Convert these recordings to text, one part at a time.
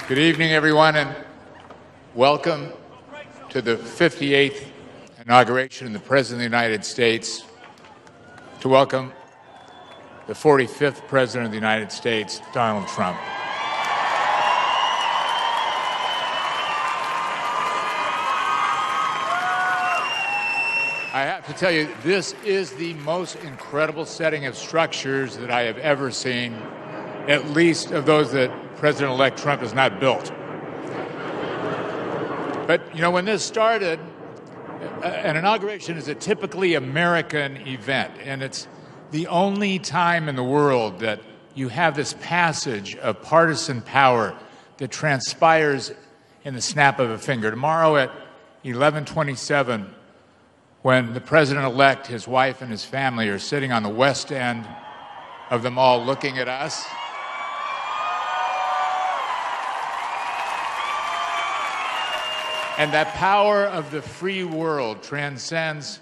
Good evening, everyone, and welcome to the 58th inauguration of the President of the United States, to welcome the 45th President of the United States, Donald Trump. I have to tell you, this is the most incredible setting of structures that I have ever seen, at least of those that President-elect Trump has not built. But, you know, when this started, an inauguration is a typically American event, and it's the only time in the world that you have this passage of partisan power that transpires in the snap of a finger. Tomorrow at 11:27, when the President-elect, his wife, and his family are sitting on the west end of the mall looking at us, and that power of the free world transcends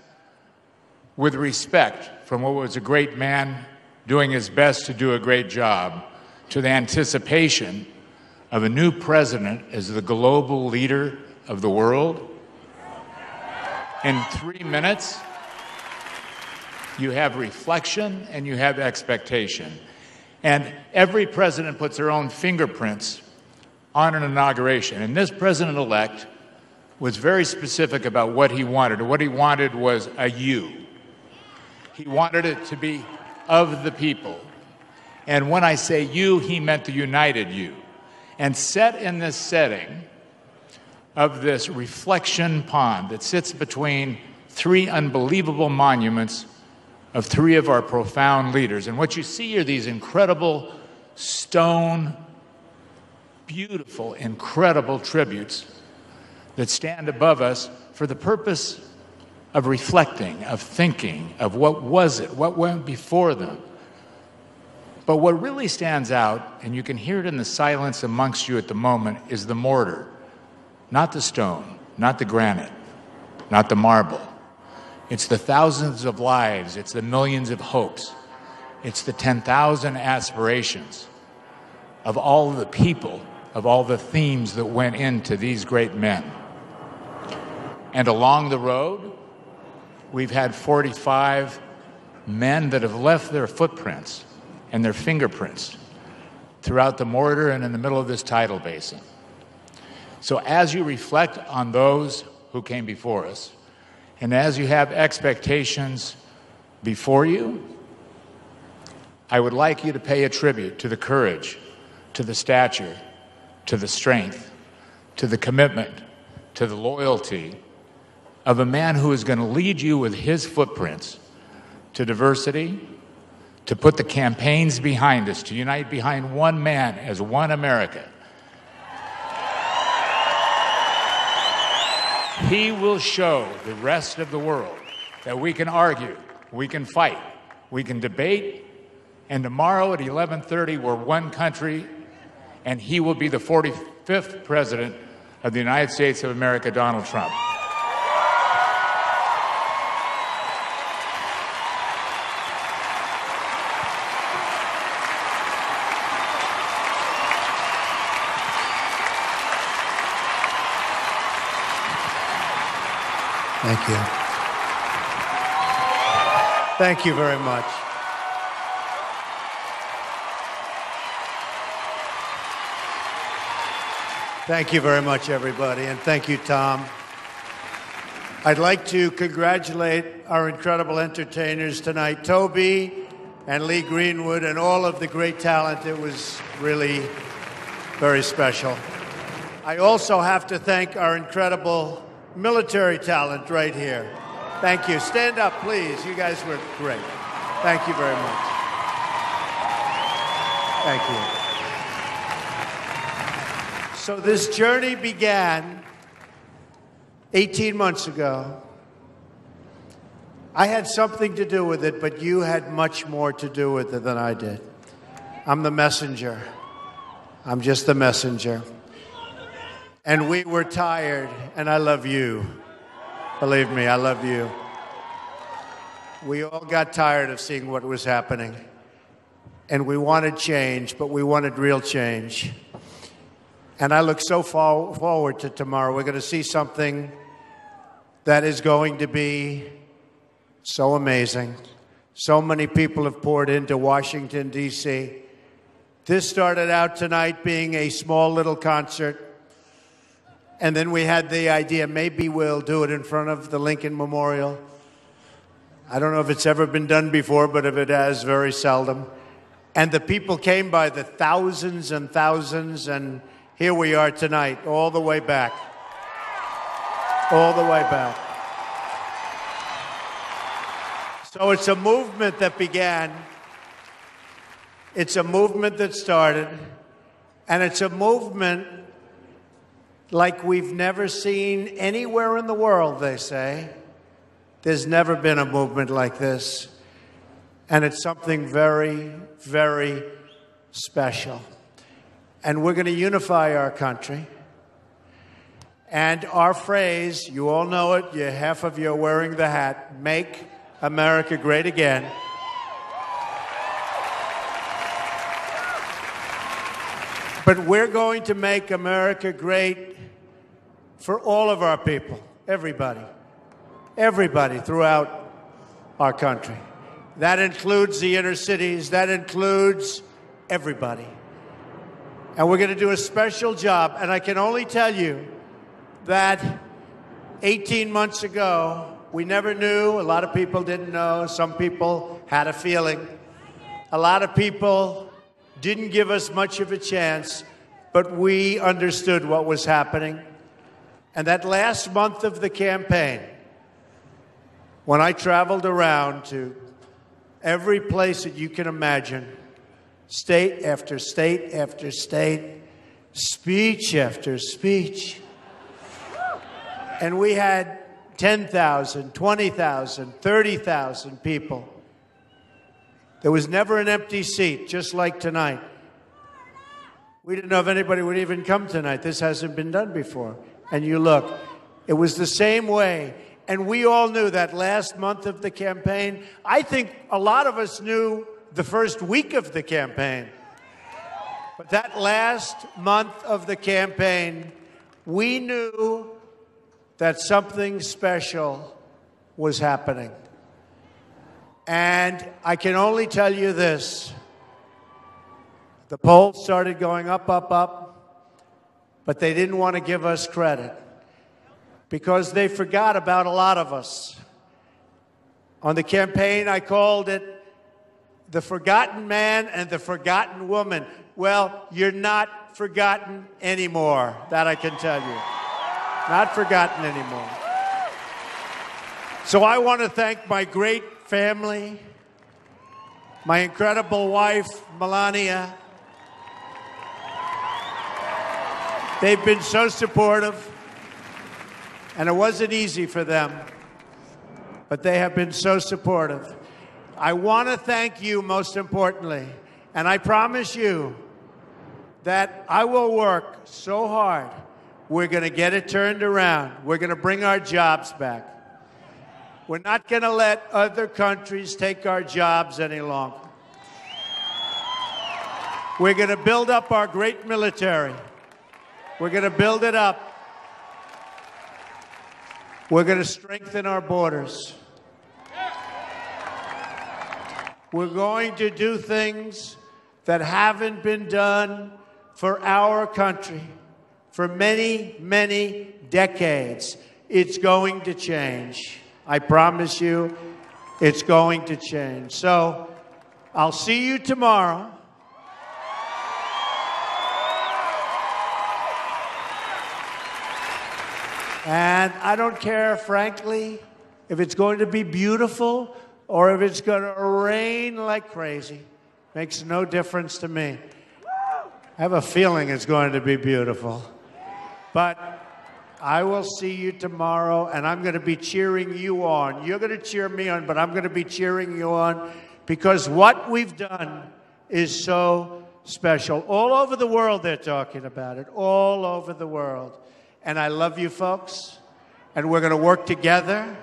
with respect from what was a great man doing his best to do a great job to the anticipation of a new president as the global leader of the world. In 3 minutes, you have reflection and you have expectation. And every president puts their own fingerprints on an inauguration. And this president-elect was very specific about what he wanted. What he wanted was a you. He wanted it to be of the people. And when I say you, he meant the united you. And set in this setting of this reflection pond that sits between three unbelievable monuments of three of our profound leaders. And what you see are these incredible stone, beautiful, incredible tributes that stand above us for the purpose of reflecting, of thinking, of what was it, what went before them. But what really stands out, and you can hear it in the silence amongst you at the moment, is the mortar, not the stone, not the granite, not the marble. It's the thousands of lives, it's the millions of hopes, it's the 10,000 aspirations of all the people, of all the themes that went into these great men. And along the road, we've had 45 men that have left their footprints and their fingerprints throughout the mortar and in the middle of this tidal basin. So as you reflect on those who came before us, and as you have expectations before you, I would like you to pay a tribute to the courage, to the stature, to the strength, to the commitment, to the loyalty of a man who is going to lead you with his footprints to diversity, to put the campaigns behind us, to unite behind one man as one America. He will show the rest of the world that we can argue, we can fight, we can debate, and tomorrow at 11:30 we're one country, and he will be the 45th President of the United States of America, Donald Trump. Thank you. Thank you very much. Thank you very much, everybody, and thank you, Tom. I'd like to congratulate our incredible entertainers tonight, Toby and Lee Greenwood, and all of the great talent. It was really very special. I also have to thank our incredible military talent right here. Thank you. Stand up, please. You guys were great. Thank you very much. Thank you. So this journey began 18 months ago. I had something to do with it, but you had much more to do with it than I did. I'm the messenger. I'm just the messenger. And we were tired, and I love you. Believe me, I love you. We all got tired of seeing what was happening. And we wanted change, but we wanted real change. And I look so forward to tomorrow. We're going to see something that is going to be so amazing. So many people have poured into Washington, D.C. This started out tonight being a small little concert. And then we had the idea, maybe we'll do it in front of the Lincoln Memorial. I don't know if it's ever been done before, but if it has, very seldom. And the people came by the thousands and thousands, and here we are tonight, all the way back. All the way back. So it's a movement that began. It's a movement that started. And it's a movement like we've never seen anywhere in the world, they say. There's never been a movement like this. And it's something very, very special. And we're going to unify our country. And our phrase, you all know it, half of you are wearing the hat, Make America Great Again. But we're going to make America great for all of our people, everybody throughout our country. That includes the inner cities, that includes everybody. And we're going to do a special job. And I can only tell you that 18 months ago, we never knew. A lot of people didn't know. Some people had a feeling. A lot of people didn't give us much of a chance, but we understood what was happening. And that last month of the campaign, when I traveled around to every place that you can imagine, state after state after state, speech after speech, and we had 10,000, 20,000, 30,000 people. There was never an empty seat, just like tonight. We didn't know if anybody would even come tonight. This hasn't been done before. And you look, it was the same way. And we all knew that last month of the campaign. I think a lot of us knew the first week of the campaign. But that last month of the campaign, we knew that something special was happening. And I can only tell you this. The polls started going up, up, up, but they didn't want to give us credit because they forgot about a lot of us. On the campaign, I called it the forgotten man and the forgotten woman. Well, you're not forgotten anymore, that I can tell you. Not forgotten anymore. So I want to thank my great family, my incredible wife, Melania. They've been so supportive, and it wasn't easy for them, but they have been so supportive. I want to thank you most importantly, and I promise you that I will work so hard. We're going to get it turned around. We're going to bring our jobs back. We're not going to let other countries take our jobs any longer. We're going to build up our great military. We're going to build it up. We're going to strengthen our borders. We're going to do things that haven't been done for our country for many, many decades. It's going to change. I promise you, it's going to change. So I'll see you tomorrow. And I don't care, frankly, if it's going to be beautiful or if it's going to rain like crazy. Makes no difference to me. I have a feeling it's going to be beautiful. But I will see you tomorrow, and I'm going to be cheering you on. You're going to cheer me on, but I'm going to be cheering you on because what we've done is so special. All over the world they're talking about it, all over the world. And I love you folks, and we're going to work together,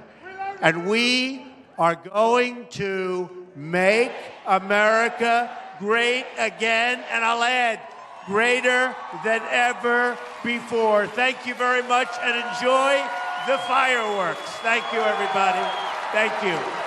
and we are going to make America great again. And I'll add, greater than ever before. Thank you very much and enjoy the fireworks. Thank you, everybody. Thank you.